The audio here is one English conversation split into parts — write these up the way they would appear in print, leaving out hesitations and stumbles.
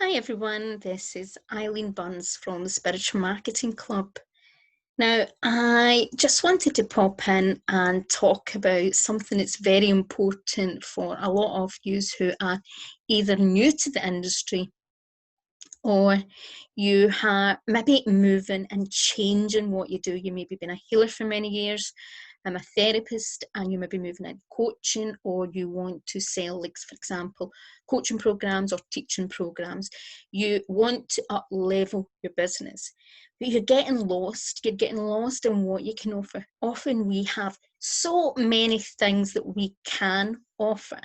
Hi everyone, this is Eileen Burns from the Spiritual Marketing Club. Now, I just wanted to pop in and talk about something that's very important for a lot of you who are either new to the industry or you have maybe moving and changing what you do. You maybe been a healer for many years. I'm a therapist and you may be moving into coaching, or you want to sell, like, for example, coaching programs or teaching programs. You want to up level your business, but you're getting lost. You're getting lost in what you can offer. Often we have so many things that we can offer.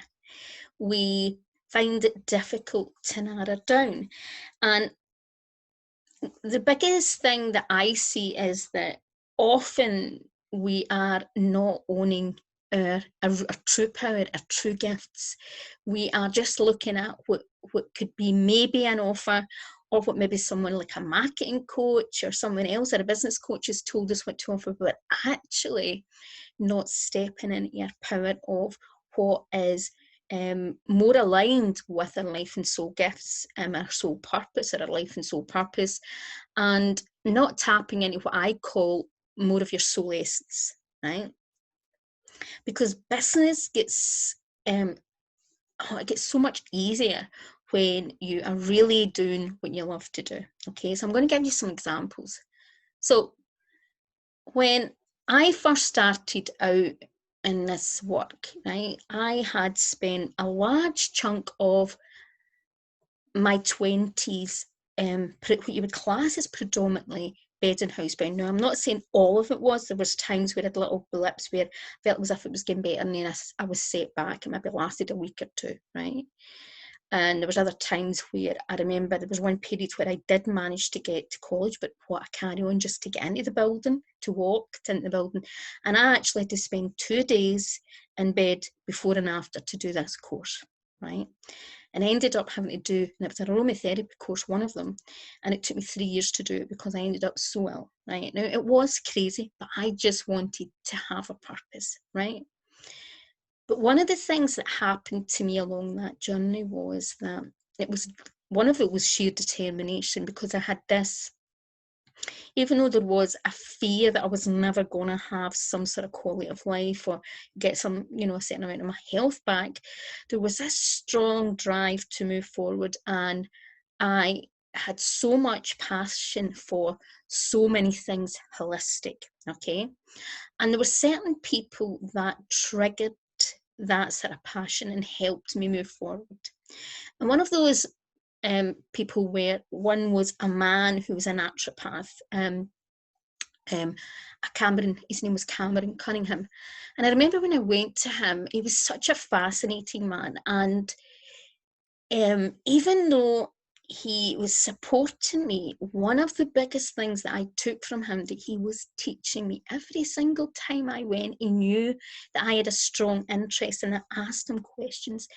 We find it difficult to narrow down. And the biggest thing that I see is that often we are not owning our true power, our true gifts. We are just looking at what could be maybe an offer, or what maybe someone like a marketing coach or someone else or a business coach has told us what to offer, but actually not stepping into your power of what is more aligned with our life and soul gifts, our soul purpose, or our life and soul purpose, and not tapping into what I call more of your soul essence, right? Because business gets it gets so much easier when you are really doing what you love to do. Okay, so I'm going to give you some examples. So when I first started out in this work, right, I had spent a large chunk of my 20s, what you would class as predominantly bed and housebound. Now, I'm not saying all of it was. There was times where I had little blips where I felt as if it was getting better, and then I was set back. It maybe lasted a week or two, right? And there was other times where I remember there was one period where I did manage to get to college, but what, I carry on just to get into the building, to walk into the building. And I actually had to spend 2 days in bed before and after to do this course, right? And I ended up having to do, and it was an aromatherapy course, one of them, and it took me 3 years to do it because I ended up so ill, right? Now, it was crazy, but I just wanted to have a purpose, right? But one of the things that happened to me along that journey was that one of it was sheer determination, because I had this, even though there was a fear that I was never going to have some sort of quality of life or get some, a certain amount of my health back, there was this strong drive to move forward. And I had so much passion for so many things holistic, okay? And there were certain people that triggered that sort of passion and helped me move forward. And one of those people one was a man who was a naturopath, his name was Cameron Cunningham. And I remember when I went to him, he was such a fascinating man. And even though he was supporting me, one of the biggest things that I took from him, that he was teaching me every single time I went. He knew that I had a strong interest, and I asked him questions,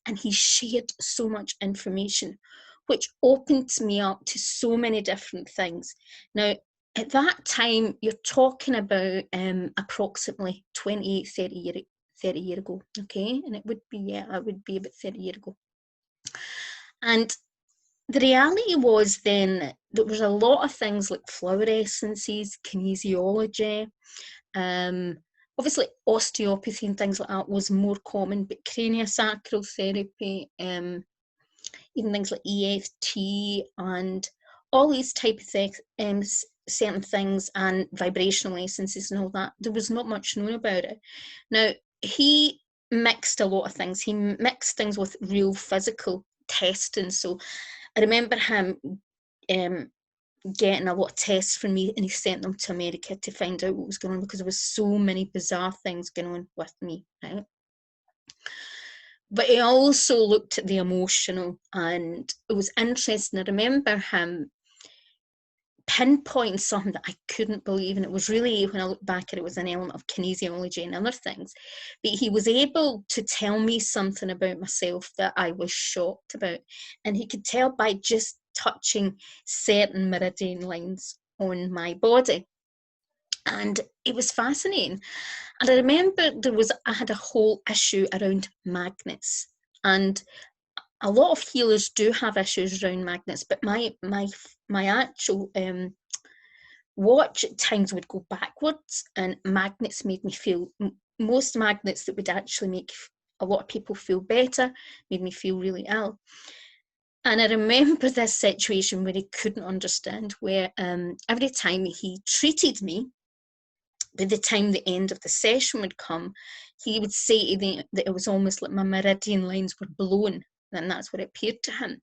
and he shared so much information, which opened me up to so many different things. Now, at that time, you're talking about approximately 28, 30 years ago, okay? And it would be about 30 years ago. And the reality was then there was a lot of things like flower essences, kinesiology, obviously osteopathy and things like that was more common, but craniosacral therapy, even things like EFT and all these type of things, certain things, and vibrational essences and all that, there was not much known about it. Now, he mixed a lot of things. He mixed things with real physical testing. So I remember him getting a lot of tests from me, and he sent them to America to find out what was going on, because there was so many bizarre things going on with me, right? But he also looked at the emotional, and it was interesting. I remember him pinpointing something that I couldn't believe, and it was really, when I look back at it, was an element of kinesiology and other things. But he was able to tell me something about myself that I was shocked about, and he could tell by just touching certain meridian lines on my body. And it was fascinating. And I remember I had a whole issue around magnets, and a lot of healers do have issues around magnets, but my actual watch at times would go backwards, and magnets made me feel, most magnets that would actually make a lot of people feel better made me feel really ill. And I remember this situation where he couldn't understand, where every time he treated me, by the time the end of the session would come, he would say to me that it was almost like my meridian lines were blown, and that's what it appeared to him.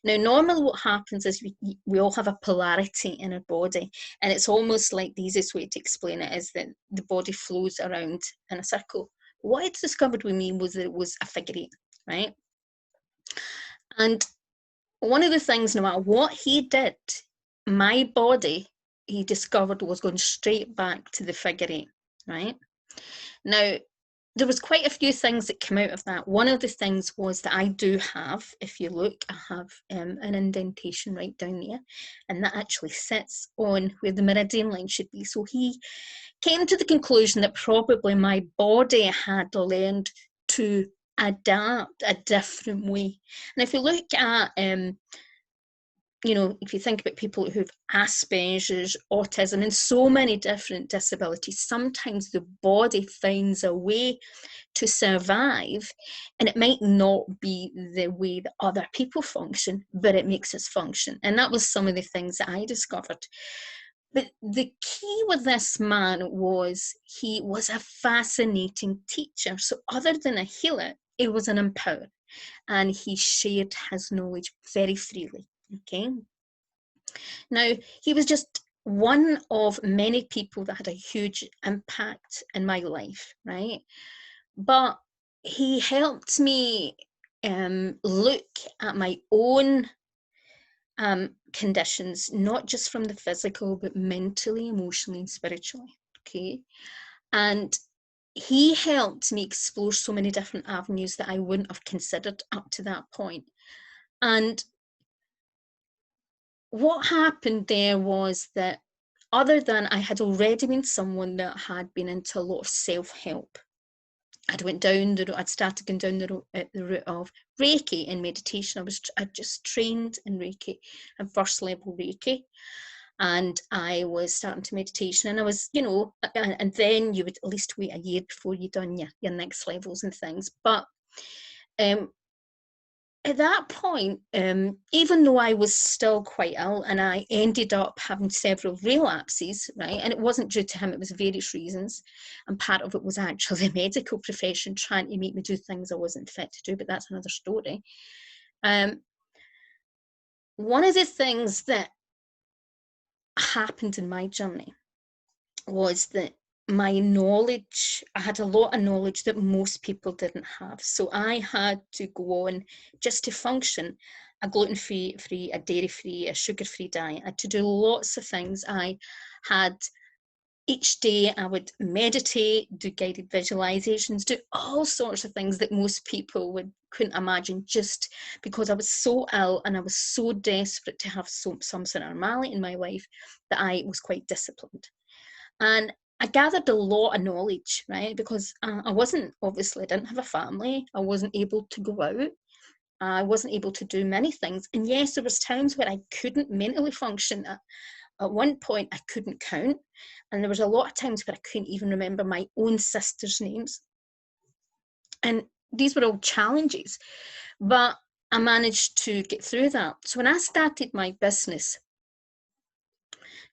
Now, normally what happens is we all have a polarity in our body, and it's almost like the easiest way to explain it is that the body flows around in a circle. What I discovered with me was that it was a figure eight, right? And one of the things, no matter what he did, my body, he discovered, was going straight back to the figure eight, right? Now, there was quite a few things that came out of that. One of the things was that I do have, if you look, I have an indentation right down there, and that actually sits on where the meridian line should be. So he came to the conclusion that probably my body had learned to adapt a different way. And if you look at if you think about people who've Asperger's, autism, and so many different disabilities, sometimes the body finds a way to survive, and it might not be the way that other people function, but it makes us function. And that was some of the things that I discovered. But the key with this man was he was a fascinating teacher. So other than a healer, he was an empowerer, and he shared his knowledge very freely. Okay. Now, he was just one of many people that had a huge impact in my life, right? But he helped me look at my own conditions, not just from the physical, but mentally, emotionally, and spiritually. Okay. And he helped me explore so many different avenues that I wouldn't have considered up to that point. And what happened there was that, other than I had already been someone that had been into a lot of self-help, I'd started going down the route of Reiki and meditation. I just trained in Reiki and first level Reiki, and I was starting to meditation, and I was, and then you would at least wait a year before you done your next levels and things. But at that point, even though I was still quite ill, and I ended up having several relapses, right? And it wasn't due to him, it was various reasons. And part of it was actually the medical profession trying to make me do things I wasn't fit to do, but that's another story. One of the things that happened in my journey was that my knowledge, I had a lot of knowledge that most people didn't have. So I had to go on, just to function, a gluten-free, a dairy-free, a sugar-free diet. I had to do lots of things. I had, each day I would meditate, do guided visualizations, do all sorts of things that most people couldn't imagine, just because I was so ill and I was so desperate to have some sort of normality in my life that I was quite disciplined. And I gathered a lot of knowledge, right? Because I didn't have a family. I wasn't able to go out. I wasn't able to do many things. And yes, there was times where I couldn't mentally function. At one point, I couldn't count. And there was a lot of times where I couldn't even remember my own sisters' names. And these were all challenges. But I managed to get through that. So when I started my business,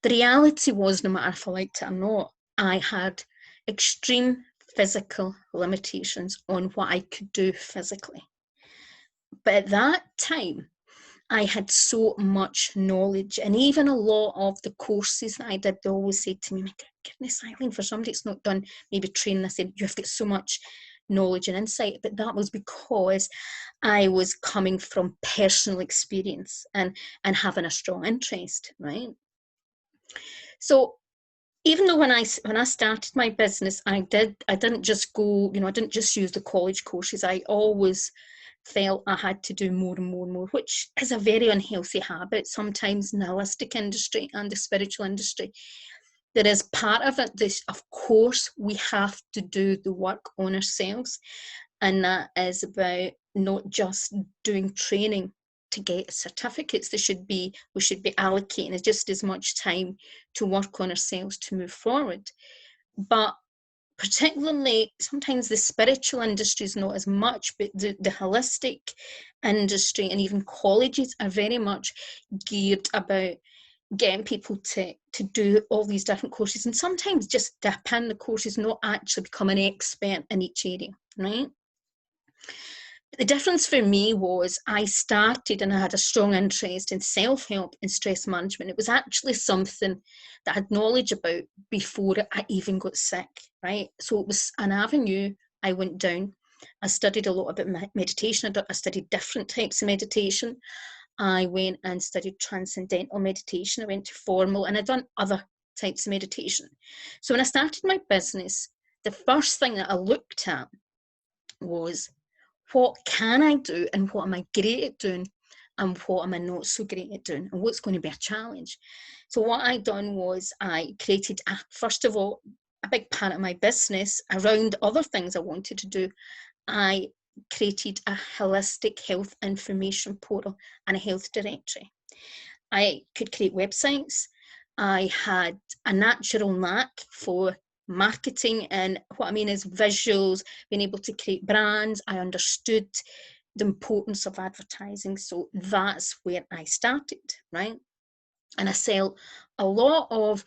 the reality was, no matter if I liked it or not, I had extreme physical limitations on what I could do physically. But at that time, I had so much knowledge, and even a lot of the courses that I did, they always said to me, my goodness, Eileen, for somebody that's not done maybe training, I said, you've got so much knowledge and insight. But that was because I was coming from personal experience and having a strong interest, right? So even though when I started my business, I didn't just go, I didn't just use the college courses. I always felt I had to do more and more and more, which is a very unhealthy habit. Sometimes in the holistic industry and the spiritual industry, there is part of it. Of course, we have to do the work on ourselves, and that is about not just doing training to get certificates. We should be allocating just as much time to work on ourselves to move forward. But particularly, sometimes the spiritual industry is not as much, but the holistic industry and even colleges are very much geared about getting people to do all these different courses, and sometimes just dip in the courses, not actually become an expert in each area, right? The difference for me was I started and I had a strong interest in self-help and stress management. It was actually something that I had knowledge about before I even got sick, right? So it was an avenue I went down. I studied a lot about meditation. I studied different types of meditation. I went and studied transcendental meditation. I went to formal, and I'd done other types of meditation. So when I started my business, the first thing that I looked at was, what can I do and what am I great at doing and what am I not so great at doing and what's going to be a challenge. So what I done was I created, first of all, a big part of my business around other things I wanted to do. I created a holistic health information portal and a health directory. I could create websites. I had a natural knack for marketing, and what I mean is visuals, being able to create brands. I understood the importance of advertising, so that's where I started, right? And I sell a lot of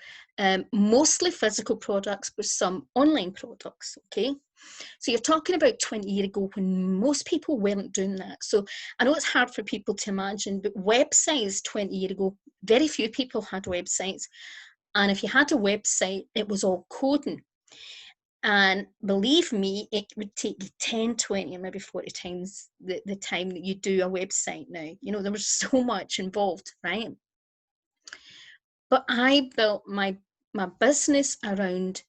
mostly physical products, but some online products, okay? So you're talking about 20 years ago when most people weren't doing that. So I know it's hard for people to imagine, but websites 20 years ago, very few people had websites. And if you had a website, it was all coding. And believe me, it would take you 10, 20, or maybe 40 times the time that you do a website now. You know, there was so much involved, right? But I built my business around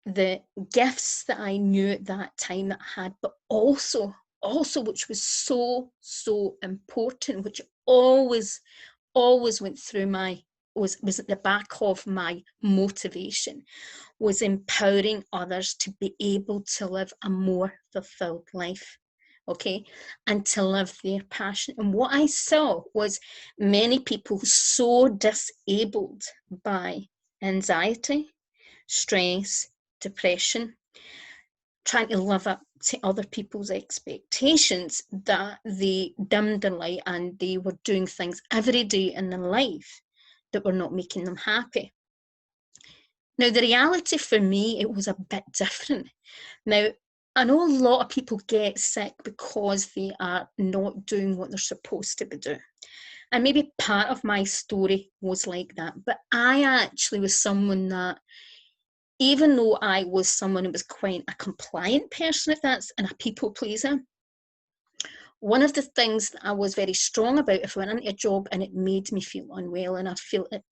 the gifts that I knew at that time that I had, but also which was so important, which always went through my was at the back of my motivation, was empowering others to be able to live a more fulfilled life, okay, and to live their passion. And what I saw was many people so disabled by anxiety, stress, depression, trying to live up to other people's expectations, that they dimmed their light and they were doing things every day in their life that were not making them happy. Now, the reality for me, it was a bit different. Now, I know a lot of people get sick because they are not doing what they're supposed to be doing. And maybe part of my story was like that. But I actually was someone that, even though I was someone who was quite a compliant person, if that's, and a people pleaser, one of the things that I was very strong about, if I went into a job and it made me feel unwell and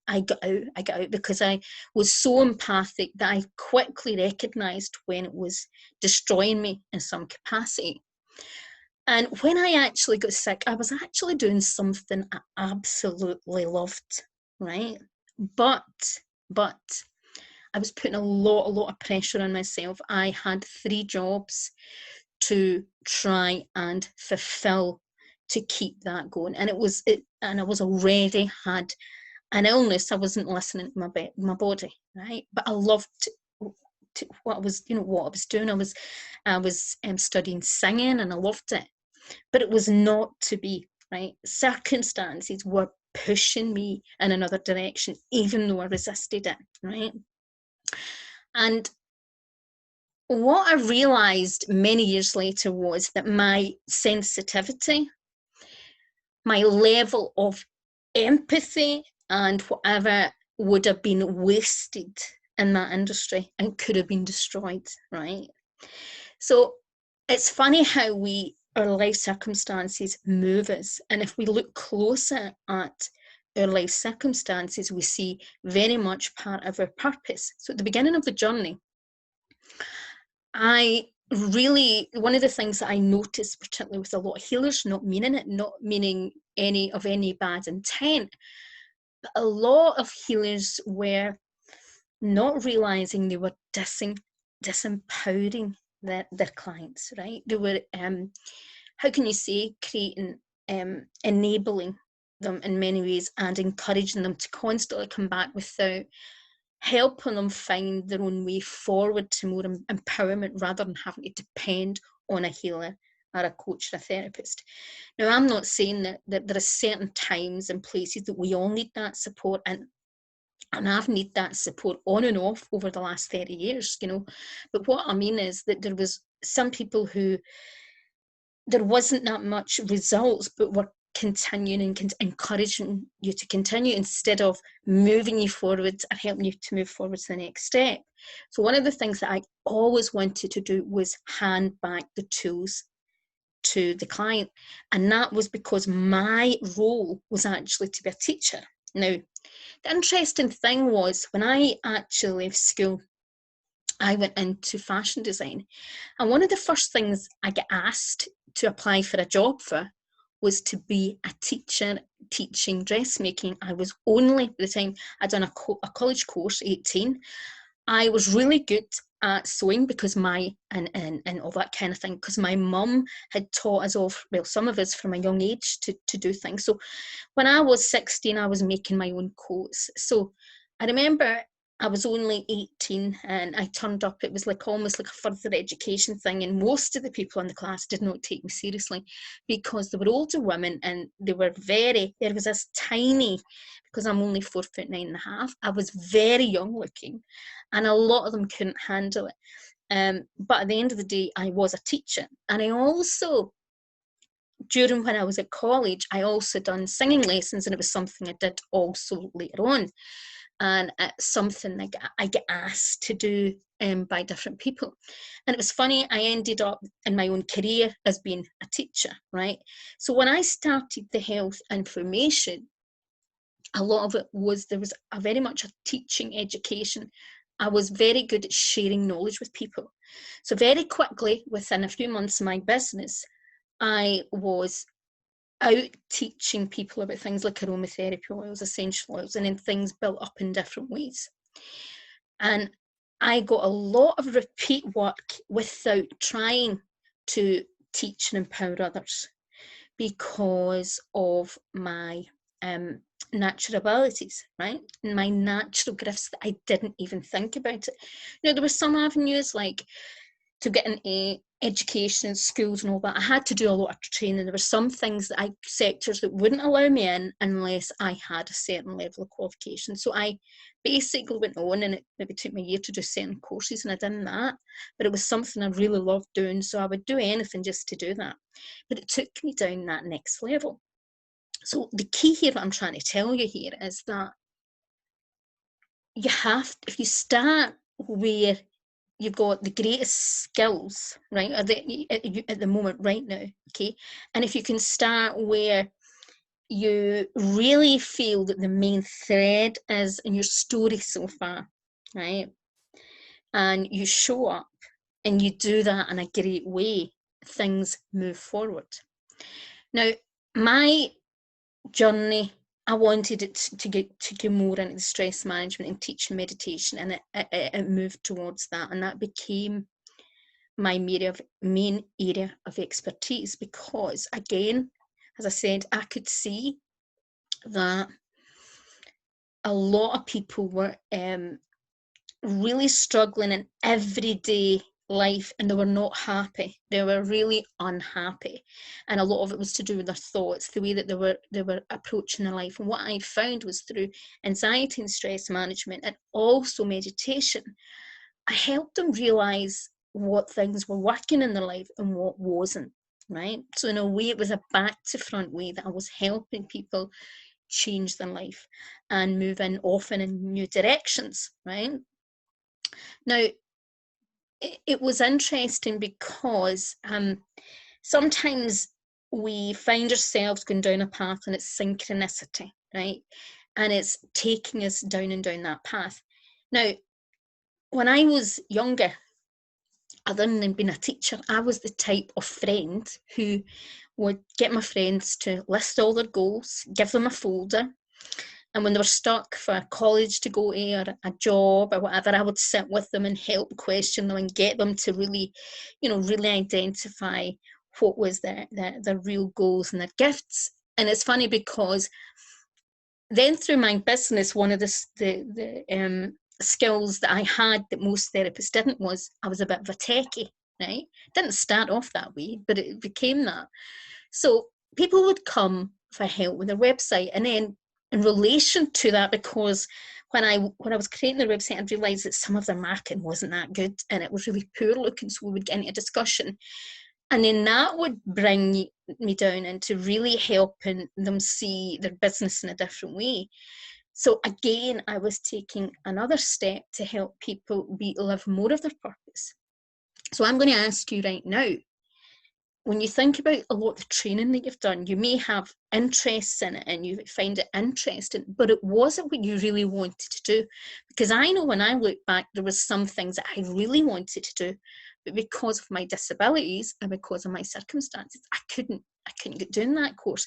I got out because I was so empathic that I quickly recognised when it was destroying me in some capacity. And when I actually got sick, I was actually doing something I absolutely loved, right? But I was putting a lot of pressure on myself. I had 3 jobs to try and fulfill, to keep that going, and and I was already had an illness. I wasn't listening to my body, right? But I loved what I was, what I was doing. I was studying singing, and I loved it, but it was not to be, right? Circumstances were pushing me in another direction, even though I resisted it, right? And what I realized many years later was that my sensitivity, my level of empathy, and whatever would have been wasted in that industry and could have been destroyed, right? So it's funny how our life circumstances move us. And if we look closer at our life circumstances, we see very much part of our purpose. So at the beginning of the journey, one of the things that I noticed, particularly with a lot of healers, not meaning any bad intent, but a lot of healers were not realizing they were disempowering their clients, right? They were how can you say, creating, enabling them in many ways and encouraging them to constantly come back without helping them find their own way forward to more empowerment rather than having to depend on a healer or a coach or a therapist. Now, I'm not saying that there are certain times and places that we all need that support, and I've needed that support on and off over the last 30 years, But what I mean is that there was some people who there wasn't that much results, but were continuing and encouraging you to continue instead of moving you forward and helping you to move forward to the next step. So one of the things that I always wanted to do was hand back the tools to the client. And that was because my role was actually to be a teacher. Now, the interesting thing was when I actually left school, I went into fashion design. And one of the first things I get asked to apply for a job for was to be a teacher teaching dressmaking. I was only, by the time I'd done a college course, 18, I was really good at sewing because and all that kind of thing, because my mum had taught us all, well, some of us from a young age to do things. So when I was 16, I was making my own coats. So I remember I was only 18 and I turned up. It was almost like a further education thing. And most of the people in the class did not take me seriously because they were older women and there was this tiny, because I'm only 4'9.5", I was very young looking and a lot of them couldn't handle it. But at the end of the day, I was a teacher. And I also, during when I was at college, I also done singing lessons, and it was something I did also later on. And it's something I get asked to do by different people. And it was funny, I ended up in my own career as being a teacher, right? So when I started the health information, a lot of it was, there was a very much a teaching education. I was very good at sharing knowledge with people. So very quickly, within a few months of my business, I was out teaching people about things like aromatherapy oils, essential oils, and then things built up in different ways. And I got a lot of repeat work without trying to teach and empower others because of my natural abilities, right? And my natural gifts that I didn't even think about it. There were some avenues like to get into education and schools and all that. I had to do a lot of training. There were some things sectors that wouldn't allow me in unless I had a certain level of qualification. So I basically went on, and it maybe took me a year to do certain courses, and I done that. But it was something I really loved doing, so I would do anything just to do that. But it took me down that next level. So the key here, what I'm trying to tell you here, is that you have, if you start where you've got the greatest skills, right, at the moment right now, okay, and if you can start where you really feel that the main thread is in your story so far, right, and you show up and you do that in a great way, things move forward. Now, my journey, I wanted it to go more into the stress management and teaching meditation, and it moved towards that, and that became my main area of expertise because, again, as I said, I could see that a lot of people were really struggling in everyday life, and they were not happy. They were really unhappy, and a lot of it was to do with their thoughts, the way that they were approaching their life. And what I found was through anxiety and stress management and also meditation, I helped them realize what things were working in their life and what wasn't, right? So in a way, it was a back to front way that I was helping people change their life and move in often in new directions, right? Now, it was interesting because sometimes we find ourselves going down a path and it's synchronicity, right? And it's taking us down and down that path. Now, when I was younger, other than being a teacher, I was the type of friend who would get my friends to list all their goals, give them a folder, and when they were stuck for college to go to or a job or whatever, I would sit with them and help question them and get them to really, really identify what was their real goals and their gifts. And it's funny because then through my business, one of the skills that I had that most therapists didn't was I was a bit of a techie, right? Didn't start off that way, but it became that. So people would come for help with their website, and then in relation to that, because when I was creating their website, I realised that some of their marketing wasn't that good and it was really poor looking, so we would get into a discussion. And then that would bring me down into really helping them see their business in a different way. So again, I was taking another step to help people live more of their purpose. So I'm going to ask you right now, when you think about a lot of the training that you've done, you may have interests in it and you find it interesting, but it wasn't what you really wanted to do. Because I know when I look back, there was some things that I really wanted to do, but because of my disabilities and because of my circumstances, I couldn't get doing that course.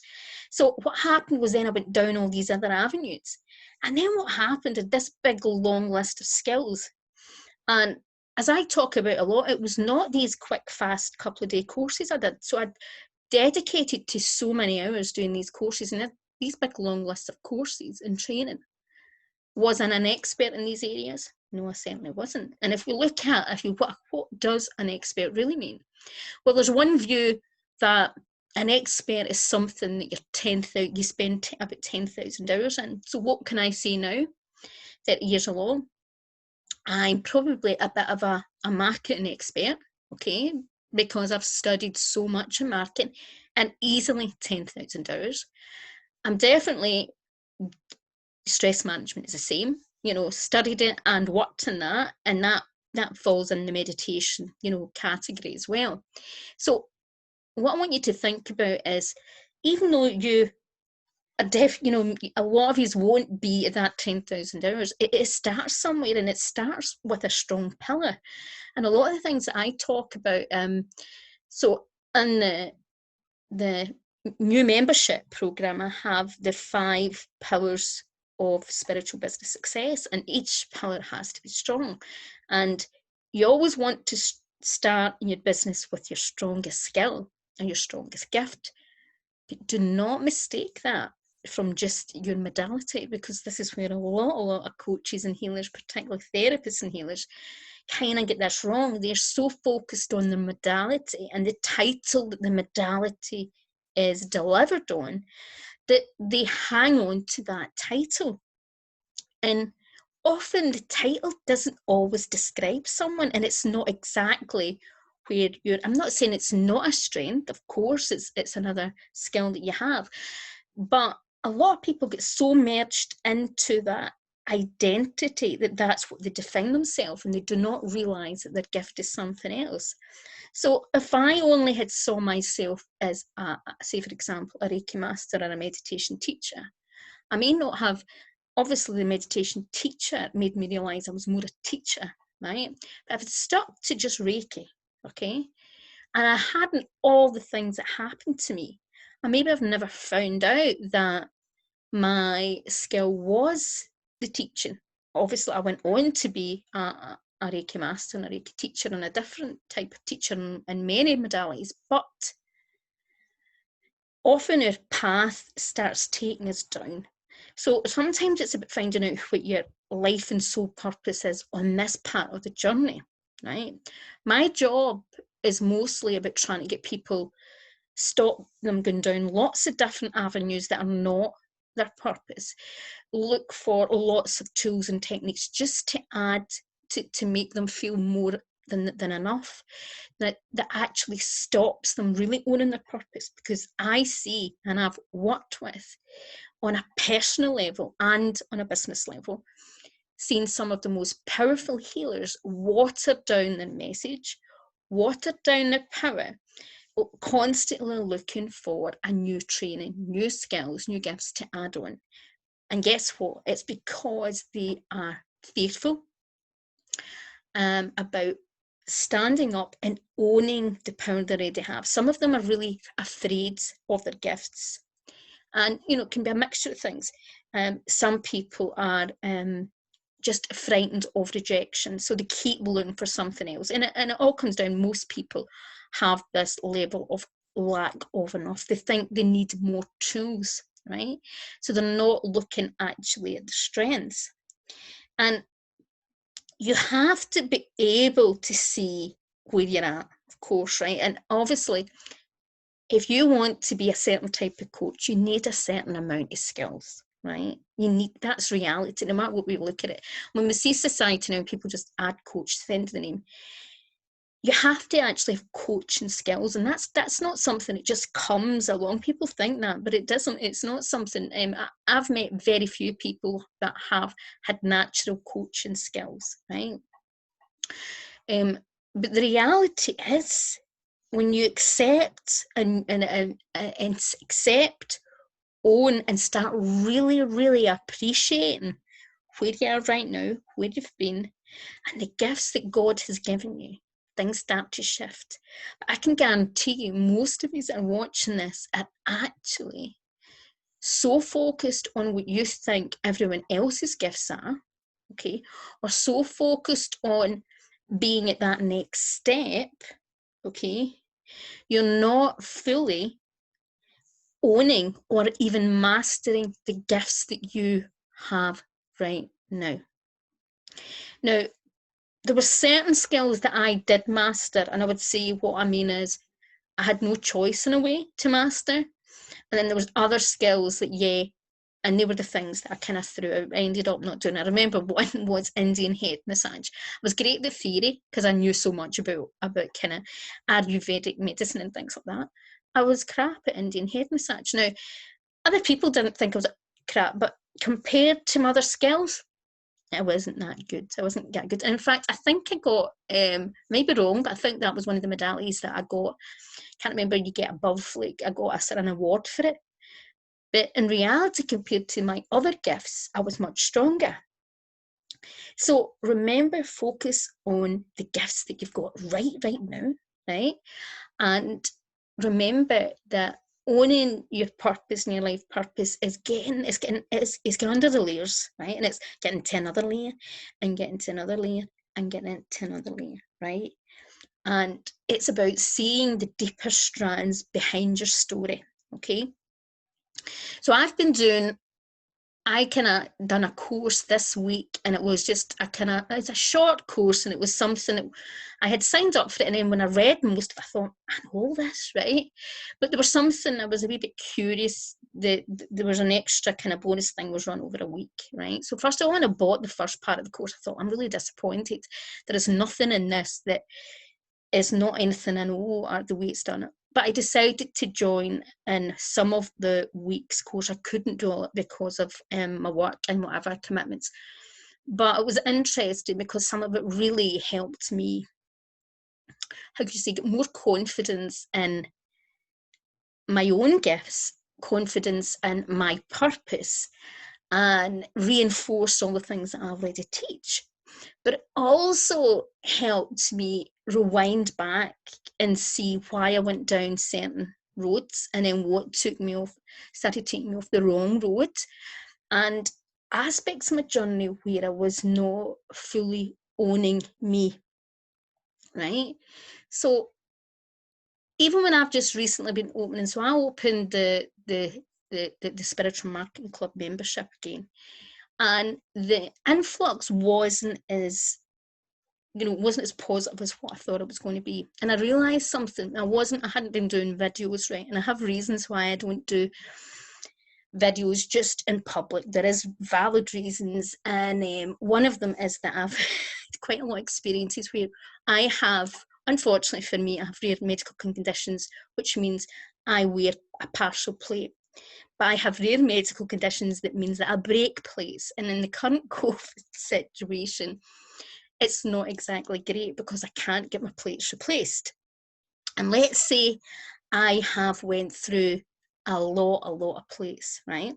So what happened was then I went down all these other avenues. And then what happened is this big, long list of skills. And as I talk about a lot, it was not these quick, fast couple of day courses I did. So I dedicated to so many hours doing these courses, and these big, long lists of courses and training. Was I an expert in these areas? No, I certainly wasn't. And if we look at, what does an expert really mean? Well, there's one view that an expert is something that you spend about 10,000 hours in. So what can I say now, 30 years along? I'm probably a bit of a marketing expert, okay, because I've studied so much in marketing, and easily 10,000 hours. I'm definitely, stress management is the same, studied it and worked in that, and that falls in the meditation, category as well. So what I want you to think about is, even though a lot of you won't be at that 10,000 hours. It starts somewhere, and it starts with a strong pillar. And a lot of the things that I talk about, so in the new membership program, I have the 5 pillars of spiritual business success, and each pillar has to be strong. And you always want to start in your business with your strongest skill and your strongest gift. But do not mistake that from just your modality, because this is where a lot of coaches and healers, particularly therapists and healers, kind of get this wrong. They're so focused on the modality and the title that the modality is delivered on, that they hang on to that title. And often the title doesn't always describe someone, and it's not exactly where I'm not saying it's not a strength. Of course, it's another skill that you have, but a lot of people get so merged into that identity that that's what they define themselves, and they do not realize that their gift is something else. So if I only had saw myself as say for example, a Reiki master or a meditation teacher, I may not have, obviously the meditation teacher made me realize I was more a teacher, right? But if it's stuck to just Reiki, okay, and I hadn't all the things that happened to me, and maybe I've never found out that my skill was the teaching. Obviously, I went on to be a Reiki master and a Reiki teacher and a different type of teacher in many modalities, but often our path starts taking us down. So sometimes it's about finding out what your life and soul purpose is on this part of the journey, right? My job is mostly about trying to get people, stop them going down lots of different avenues that are not their purpose. Look for lots of tools and techniques just to add to make them feel more than enough, that actually stops them really owning their purpose. Because I see, and I've worked with on a personal level and on a business level, seen some of the most powerful healers water down their message, water down their power, constantly looking for a new training, new skills, new gifts to add on. And guess what? It's because they are fearful about standing up and owning the power they already have. Some of them are really afraid of their gifts. And, it can be a mixture of things. Some people are just frightened of rejection, so they keep looking for something else. And it all comes down, most people have this level of lack of enough. They think they need more tools, right? So they're not looking actually at the strengths. And you have to be able to see where you're at, of course, right? And obviously, if you want to be a certain type of coach, you need a certain amount of skills, right? That's reality, no matter what we look at it. When we see society now, people just add coach to the end of the name. You have to actually have coaching skills, and that's not something that just comes along. People think that, but it doesn't. It's not something. I've met very few people that have had natural coaching skills, right? But the reality is, when you accept and accept, own, and start really, really appreciating where you are right now, where you've been, and the gifts that God has given you, things start to shift. But I can guarantee you, most of you that are watching this are actually so focused on what you think everyone else's gifts are, okay, or so focused on being at that next step, okay, you're not fully owning or even mastering the gifts that you have right now. Now, there were certain skills that I did master, and I would say what I mean is I had no choice in a way to master. And then there was other skills that, yeah, and they were the things that I kind of threw out. I ended up not doing. I remember one was Indian head massage. I was great at the theory because I knew so much about kind of Ayurvedic medicine and things like that. I was crap at Indian head massage. Now, other people didn't think I was crap, but compared to my other skills, I wasn't that good. I wasn't that good. And in fact, I think I got, maybe wrong, but I think that was one of the medallions that I got. Can't remember, you get above, like I got an award for it. But in reality, compared to my other gifts, I was much stronger. So remember, focus on the gifts that you've got right now, right? And remember that owning your purpose and your life purpose is getting under the layers, right? And it's getting to another layer and getting to another layer and getting into another layer, right? And it's about seeing the deeper strands behind your story, okay? So I kind of done a course this week, and it was just it's a short course, and it was something that I had signed up for it, and then when I read most of it, I thought, I know this, right? But there was something I was a wee bit curious that there was an extra kind of bonus thing was run over a week, right? So first of all, when I bought the first part of the course, I thought, I'm really disappointed. There is nothing in this that is not anything I know or the way it's done. But I decided to join in some of the week's course. I couldn't do it because of my work and whatever commitments. But it was interesting because some of it really helped me, how could you say, get more confidence in my own gifts, confidence in my purpose, and reinforce all the things that I already teach. But it also helped me rewind back and see why I went down certain roads, and then what started taking me off the wrong road, and aspects of my journey where I was not fully owning me, right? So even when I've just recently been opening, so I opened the Spiritual Marketing Club membership again, and the influx wasn't as positive as what I thought it was going to be. And I realised something. I hadn't been doing videos, right? And I have reasons why I don't do videos just in public. There is valid reasons, and one of them is that I've had quite a lot of experiences where I have, unfortunately for me, I have rare medical conditions, which means I wear a partial plate. But I have rare medical conditions that means that I break plates. And in the current COVID situation, it's not exactly great because I can't get my plates replaced. And let's say I have went through a lot of plates, right?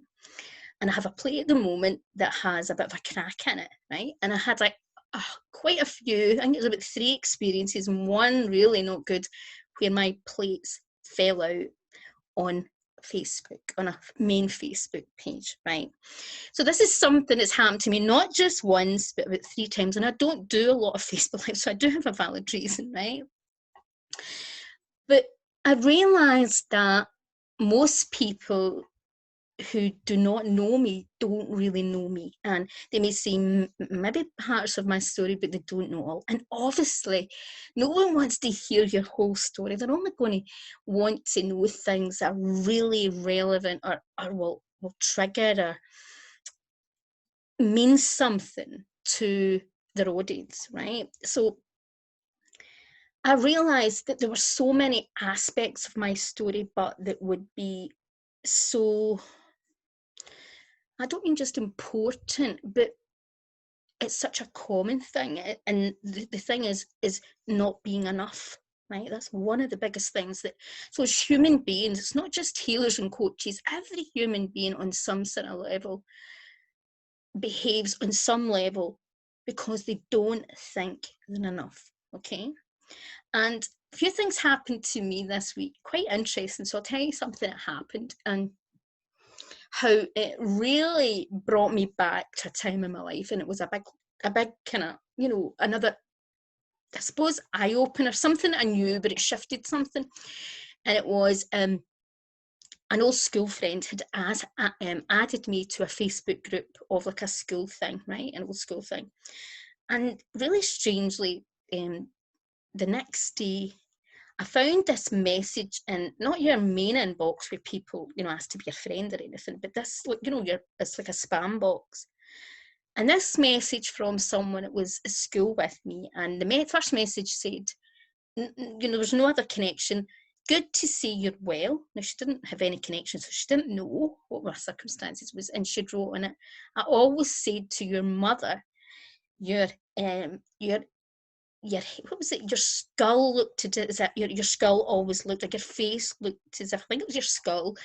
And I have a plate at the moment that has a bit of a crack in it, right? And I had quite a few, I think it was about 3 experiences, and one really not good, where my plates fell out on Facebook, on a main Facebook page, right? So this is something that's happened to me not just once, but about 3 times. And I don't do a lot of Facebook Live, so I do have a valid reason, right? But I realised that most people who do not know me don't really know me, and they may see maybe parts of my story, but they don't know all. And obviously no one wants to hear your whole story. They're only going to want to know things that are really relevant, or will trigger or mean something to their audience, right? So I realized that there were so many aspects of my story, but that would be so, I don't mean just important, but it's such a common thing. And the thing is not being enough, right? That's one of the biggest things that, so as human beings, it's not just healers and coaches, every human being on some sort of level behaves on some level because they don't think they're enough, okay? And a few things happened to me this week, quite interesting. So I'll tell you something that happened and how it really brought me back to a time in my life. And it was a big kind of, another, I suppose, eye opener, something I knew, but it shifted something. And it was an old school friend had added me to a Facebook group of like a school thing, right? An old school thing. And really strangely, the next day, I found this message in not your main inbox where people, ask to be your friend or anything, but this, it's like a spam box. And this message from someone that was at school with me, and the first message said, there was no other connection. Good to see you're well. Now, she didn't have any connection, so she didn't know what my circumstances was. And she wrote on it, I always said to your mother, your what was it? Your skull looked as if your skull always looked like your face looked as if, I think it was your skull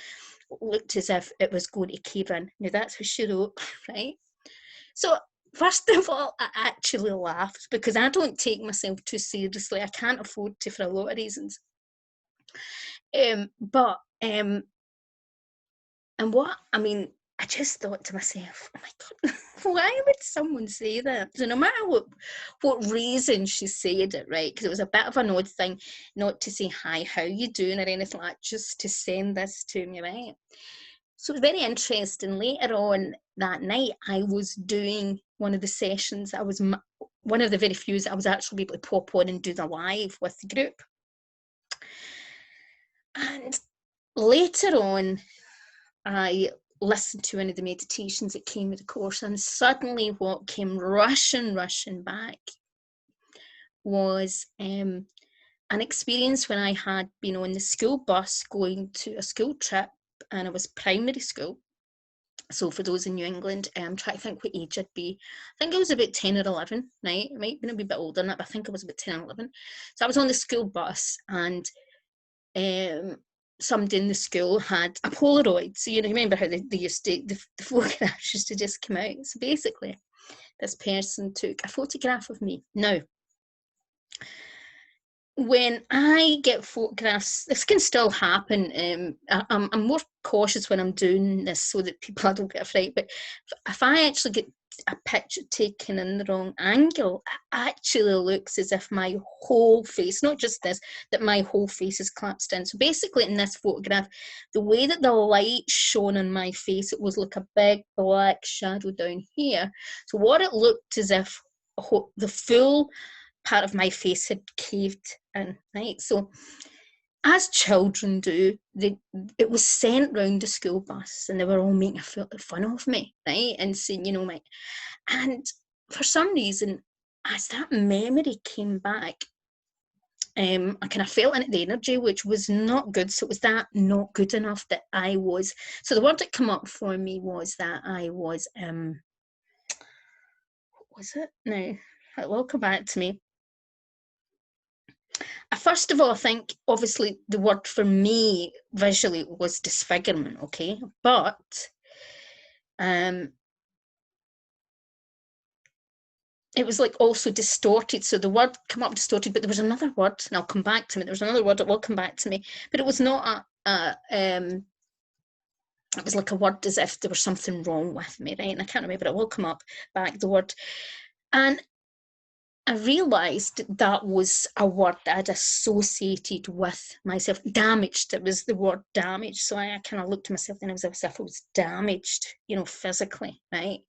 looked as if it was going to cave in. Now that's what she wrote, right? So first of all, I actually laughed because I don't take myself too seriously. I can't afford to for a lot of reasons. But and what I mean, I just thought to myself, oh my God, why would someone say that? So no matter what reason she said it, right? Because it was a bit of an odd thing not to say hi, how you doing, or anything like that, just to send this to me, right? So it was very interesting. Later on that night, I was doing one of the sessions. I was one of the very few that I was actually able to pop on and do the live with the group. And later on, I listened to one of the meditations that came with the course, and suddenly what came rushing back was an experience when I had been on the school bus going to a school trip, and it was primary school. So for those in New England, I'm trying to think what age I'd be. I think I was about 10 or 11, right? I might be a bit older than that, but I think I was about 10 or 11. So I was on the school bus, and somebody in the school had a Polaroid. So, you remember how they used to, the photographs used to just come out. So basically, this person took a photograph of me. Now, when I get photographs, this can still happen. I'm more cautious when I'm doing this so that people don't get afraid. But if I actually get a picture taken in the wrong angle, it actually looks as if my whole face, not just this, that my whole face is collapsed in. So basically in this photograph, the way that the light shone on my face, it was like a big black shadow down here. So what it looked as if the full part of my face had caved in, right? So as children do, it was sent round the school bus, and they were all making fun of me, right? And saying, and for some reason, as that memory came back, I kind of felt in the energy, which was not good. So it was that not good enough that I was. So the word that came up for me was that I was, what was it? No, it will come back to me. First of all, I think obviously the word for me visually was disfigurement, okay? But it was like also distorted. So the word came up distorted, but there was another word, and I'll come back to me. There was another word that will come back to me, but it was not it was like a word as if there was something wrong with me, right? And I can't remember, it will come up back, the word. And I realised that was a word that I'd associated with myself. Damaged, it was the word damaged. So I kind of looked at myself and it was as if I was damaged, physically, right?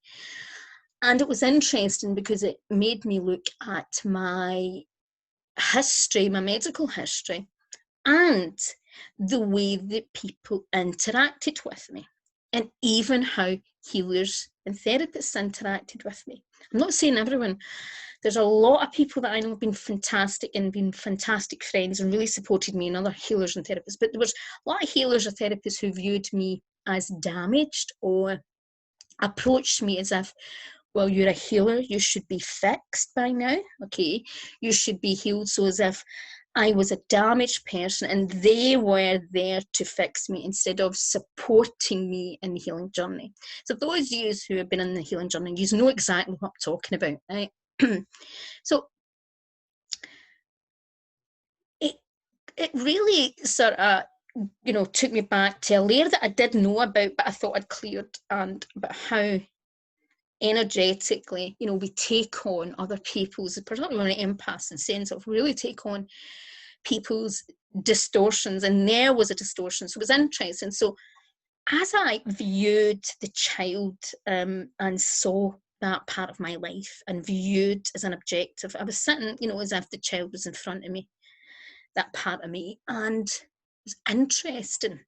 And it was interesting because it made me look at my history, my medical history, and the way that people interacted with me, and even how healers and therapists interacted with me. I'm not saying everyone. There's a lot of people that I know have been fantastic and been fantastic friends and really supported me, and other healers and therapists. But there was a lot of healers or therapists who viewed me as damaged or approached me as if, well, you're a healer, you should be fixed by now, okay? You should be healed. So as if I was a damaged person and they were there to fix me instead of supporting me in the healing journey. So those of you who have been in the healing journey, you know exactly what I'm talking about, right? So it really sort of, took me back to a layer that I did know about, but I thought I'd cleared, and about how energetically, we take on other people's, particularly when empaths and sense of really take on people's distortions, and there was a distortion. So it was interesting. So as I viewed the child and saw that part of my life and viewed as an objective, I was sitting, as if the child was in front of me, that part of me, and it was interesting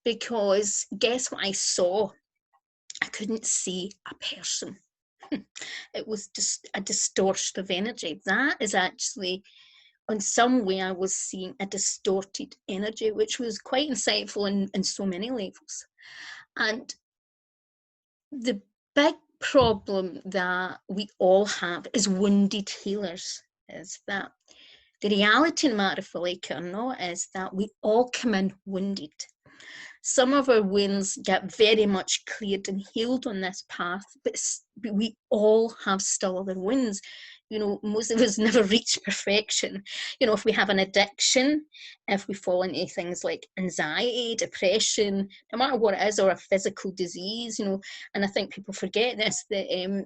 because guess what I saw? I couldn't see a person. It was just a distortion of energy. That is actually, in some way, I was seeing a distorted energy, which was quite insightful in so many levels. And the big problem that we all have as wounded healers is that the reality, no matter if we like it or not, is that we all come in wounded. Some of our wounds get very much cleared and healed on this path, but we all have still other wounds. Most of us never reach perfection. If we have an addiction, if we fall into things like anxiety, depression, no matter what it is, or a physical disease, and I think people forget this, that,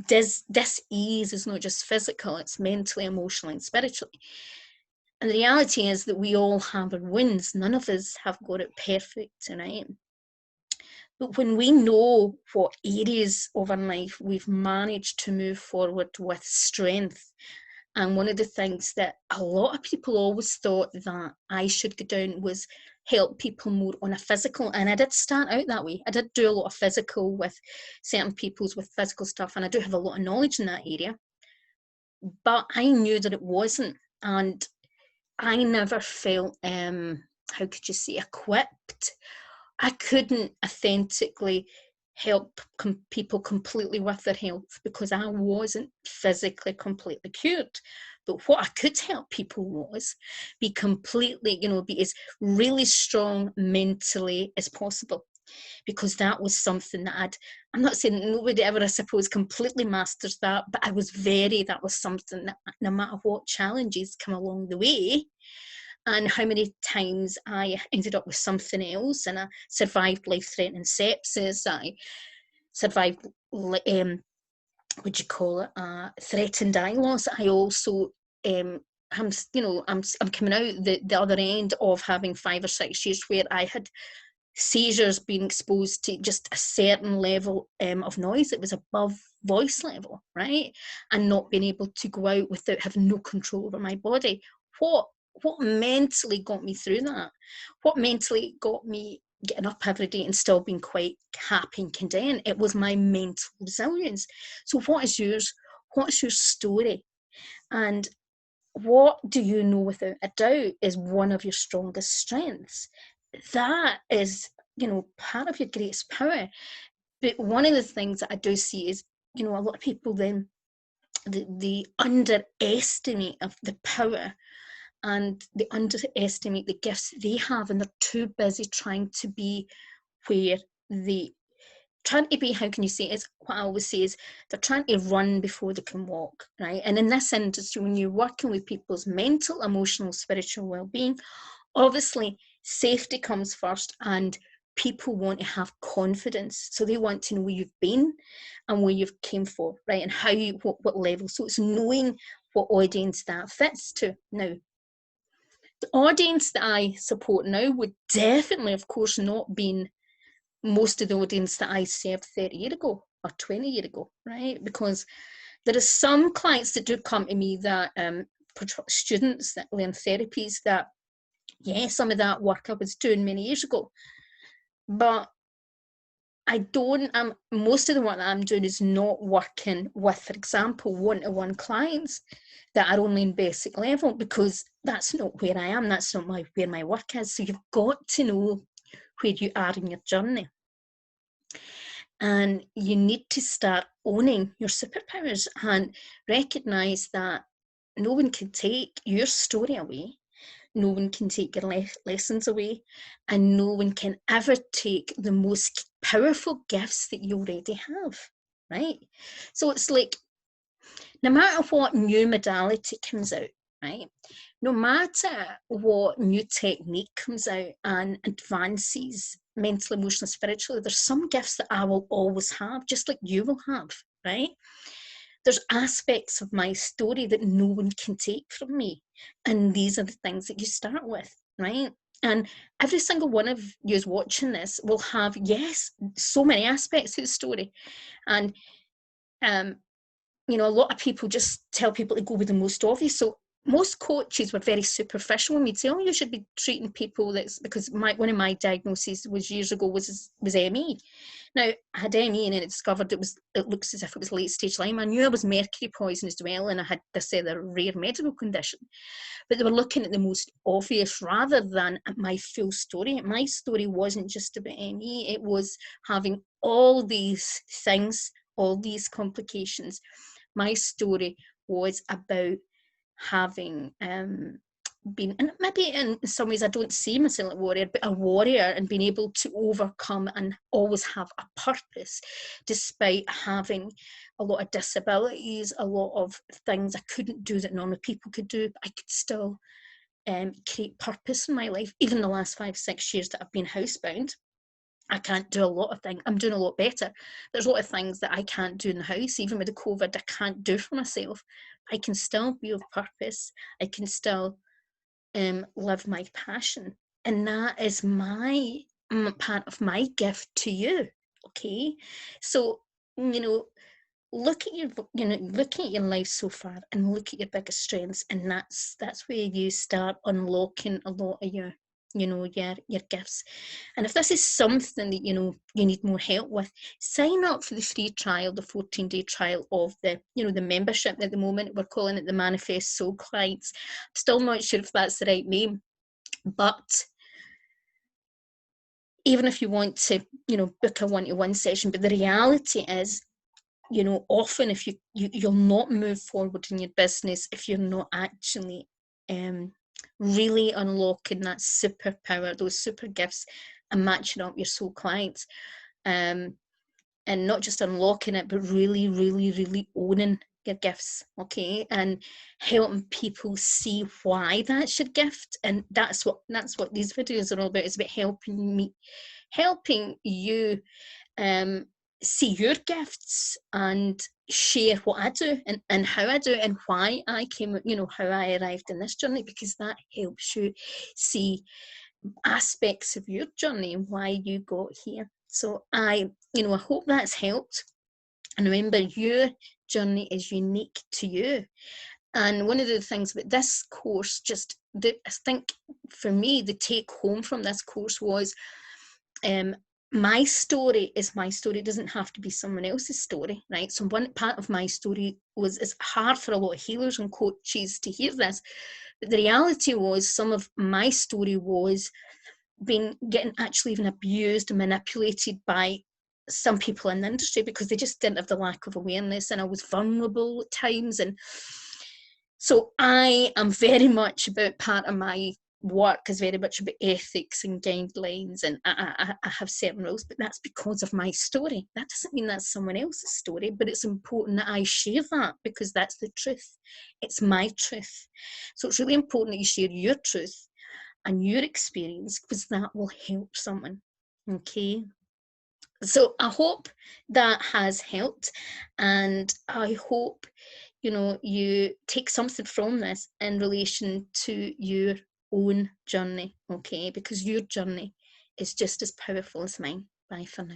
dis-ease is not just physical, it's mentally, emotionally, and spiritually. And the reality is that we all have our wounds. None of us have got it perfect tonight. But when we know what areas of our life we've managed to move forward with strength, and one of the things that a lot of people always thought that I should go down was help people more on a physical, and I did start out that way. I did do a lot of physical with certain people's with physical stuff, and I do have a lot of knowledge in that area. But I knew that it wasn't, and I never felt, how could you say, equipped. I couldn't authentically help people completely with their health because I wasn't physically completely cured. But what I could help people was be completely, be as really strong mentally as possible. Because that was something that I'm not saying nobody ever, I suppose, completely masters that, but that was something that no matter what challenges come along the way, and how many times I ended up with something else, and I survived life-threatening sepsis, I survived, would you call it, threatened eye loss. I also, I'm coming out the other end of having 5 or 6 years where I had seizures, being exposed to just a certain level of noise that was above voice level, right? And not being able to go out without having no control over my body. What mentally got me through that? What mentally got me getting up every day and still being quite happy and content? It was my mental resilience. So what is yours? What's your story? And what do you know without a doubt is one of your strongest strengths? That is, part of your greatest power. But one of the things that I do see is, a lot of people then, they underestimate of the power, and they underestimate the gifts they have, and they're too busy trying to be where they trying to be, how can you say it? It's what I always say is they're trying to run before they can walk, right? And in this industry, when you're working with people's mental, emotional, spiritual well-being, obviously safety comes first, and people want to have confidence. So they want to know where you've been and where you've came for, right? And how you, what level. So it's knowing what audience that fits to. Now, the audience that I support now would definitely, of course, not been most of the audience that I served 30 years ago or 20 years ago, right? Because there are some clients that do come to me that students that learn therapies that, yeah, some of that work I was doing many years ago, but I don't, most of the work that I'm doing is not working with, for example, one-to-one clients that are only in basic level, because that's not where I am, that's not where my work is. So you've got to know where you are in your journey. And you need to start owning your superpowers and recognize that no one can take your story away. No one can take your lessons away, and no one can ever take the most powerful gifts that you already have, right? So it's like, no matter what new modality comes out, right? No matter what new technique comes out and advances mentally, emotionally, spiritually, there's some gifts that I will always have, just like you will have, right? There's aspects of my story that no one can take from me. And these are the things that you start with, right? And every single one of you watching this will have, yes, so many aspects of the story. And you know, a lot of people just tell people to go with the most obvious. So most coaches were very superficial when we'd say, oh, you should be treating people that's, because one of my diagnoses was years ago was ME. Now, I had ME and then it discovered it looks as if it was late stage Lyme. I knew I was mercury poisoned as well, and I had this other rare medical condition. But they were looking at the most obvious rather than at my full story. My story wasn't just about ME, it was having all these things, all these complications. My story was about having been, and maybe in some ways I don't see myself a warrior, but a warrior, and being able to overcome and always have a purpose despite having a lot of disabilities, a lot of things I couldn't do that normal people could do. I could still create purpose in my life. Even the last 5-6 years that I've been housebound, I can't do a lot of things. I'm doing a lot better. There's a lot of things that I can't do in the house, even with the COVID, I can't do for myself. I can still be of purpose. I can still live my passion. And that is my part of my gift to you. Okay. So, you know, look at your life so far and look at your biggest strengths, and that's where you start unlocking a lot of your your gifts. And if this is something that you need more help with, sign up for the free trial, the 14-day trial of the the membership. At the moment we're calling it the Manifest Soul Clients. I'm still not sure if that's the right name, but even if you want to book a one-to-one session, but the reality is, often if you'll not move forward in your business if you're not actually really unlocking that superpower, those super gifts, and matching up your soul clients, and not just unlocking it, but really, really, really owning your gifts, okay, and helping people see why that's your gift. And that's what these videos are all about. It's about helping you see your gifts and share what I do and how I do it and why I came, how I arrived in this journey, because that helps you see aspects of your journey and why you got here. So I hope that's helped. And remember, your journey is unique to you. And one of the things about this course, I think for me, the take home from this course was, my story is my story. It doesn't have to be someone else's story, right? So one part of my story was, it's hard for a lot of healers and coaches to hear this, but the reality was some of my story was getting actually even abused and manipulated by some people in the industry because they just didn't have the lack of awareness, and I was vulnerable at times. And so I am very much about, part of my work is very much about ethics and guidelines, and I have certain rules, but that's because of my story. That doesn't mean that's someone else's story, but it's important that I share that because that's the truth. It's my truth. So it's really important that you share your truth and your experience, because that will help someone. Okay. So I hope that has helped, and I hope, you take something from this in relation to your own journey, okay? Because your journey is just as powerful as mine. Bye for now.